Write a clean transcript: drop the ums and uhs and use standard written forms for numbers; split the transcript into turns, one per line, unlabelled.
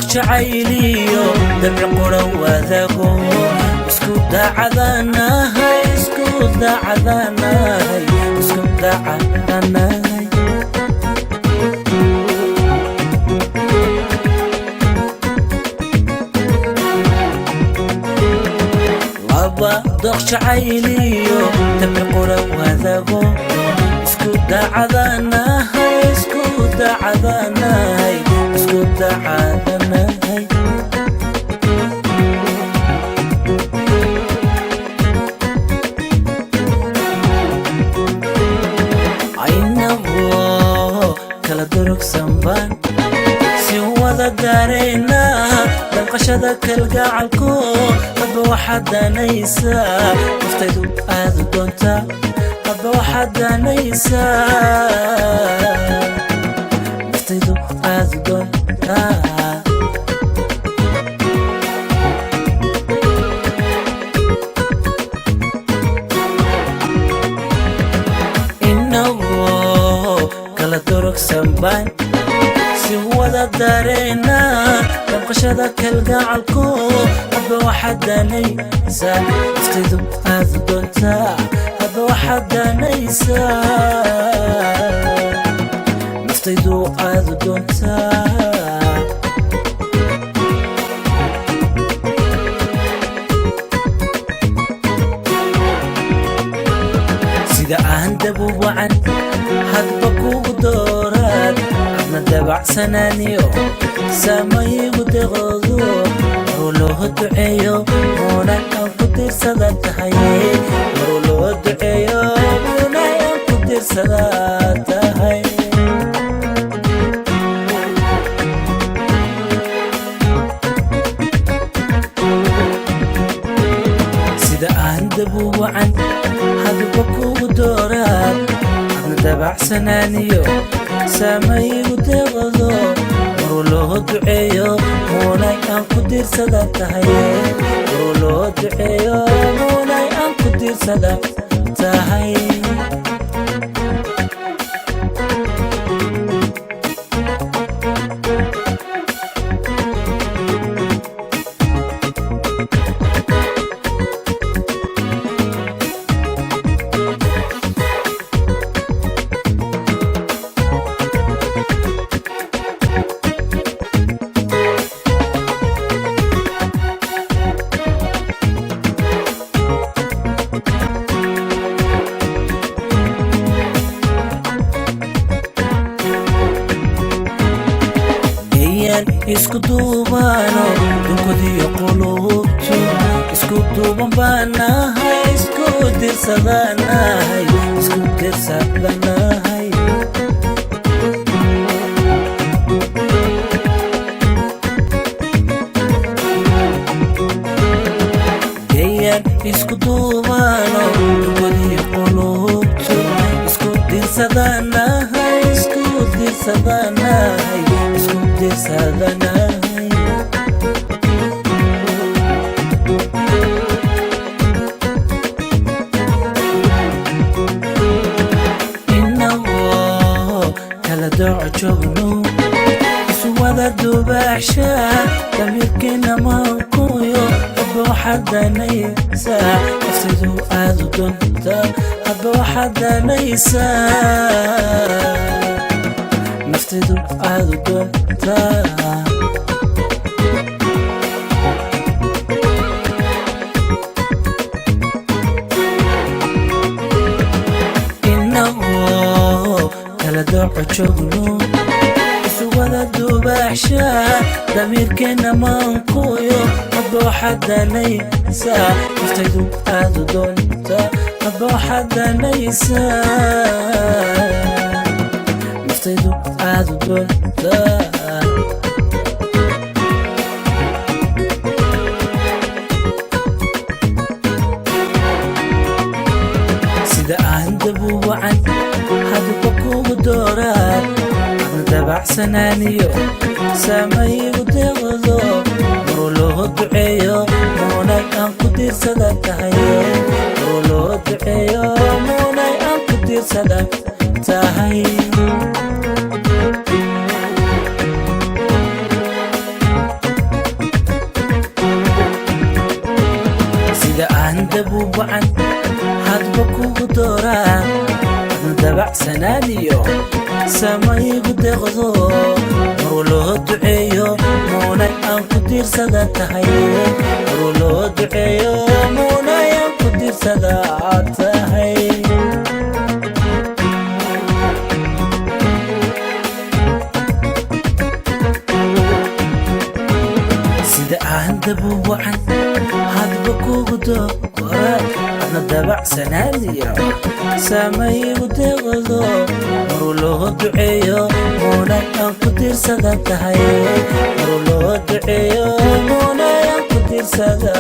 جعيليو دمع قرى وذاقو اسكو داعداناهاي اسكو داعداناهاي اسكو داعداناهاي لابا دوق جعيليو دمع قرى وذاقو اسكو داعداناهاي اسكو داعداناهاي اسكو داعداناهاي kala durugsan baan si wada gaarayna damqashada kalgacalku hadba waxaad danaysaa naftaydu aad u doontaa hadba waxaad danaysaa naftaydu aad u doontaa سنبان si wada dareyna damqashada kalgacalku hadba waxaad danaysaa naftaydu aad u doontaa hadba waxaad danaysaa naftaydu aad u doontaa sida aan dab u wacan hadba kugu dooraad adna dabacsanaaniyo saamayigu deqoodo maruu loo duceeyo muunay aan ku diirsada tahay maruu loo duceeyo muunay aan ku diirsada tahay sida aan dab u wacan hadba kugu dooraad dabacsanaaniyo saamayigu deeqado maruu loo duceeyo muunay aan ku diirsada tahay maruu loo duceeyo muunay aan ku diirsada tahay isku duubano dhulkodiyo qulubtu isku duuban baanahay isku dirsadanahay isku dirsadanahay deyan isku duubano dhulkodiyo qulubtu isku dirsadanahay isku dirsadanahay isku dirsadanahay inagoo kala dooco joogno isu wada dubaasha damirkeena maankuyo hadba waxaad danaysaa naftaydu aad u doontaa hadba waxaad danaysaa naftaydu aad u doontaa inagoo kala dooco joogno isu wada dubaasha damirkeena maankuyo hadba waxaad danaysaa naftaydu aad u doontaa hadba waxaad danaysaa naftaydu aad u doontaa sida aan dab u wacan hadba kugu dooraad adna dabacsanaaniyo saamayigu deeqado maruu loo duceeyo muunay aan ku diirsada tahay maruu loo duceeyo muunay aan ku diirsada tahay hadba kugu dooraan adna dabacsanaaniyo samaygu deeqdo maruu loo duceeyo muunay aan ku tiirsada tahay maruu loo duceeyo muunay aan ku tiirsada tahay dabu wacan hadba kugu dooraan adna dabacsanaaniyo samaygu deeqdo maruu loo duceeyo muunay aan ku tiirsada tahay maruu loo duceeyo muunay aan ku tiirsada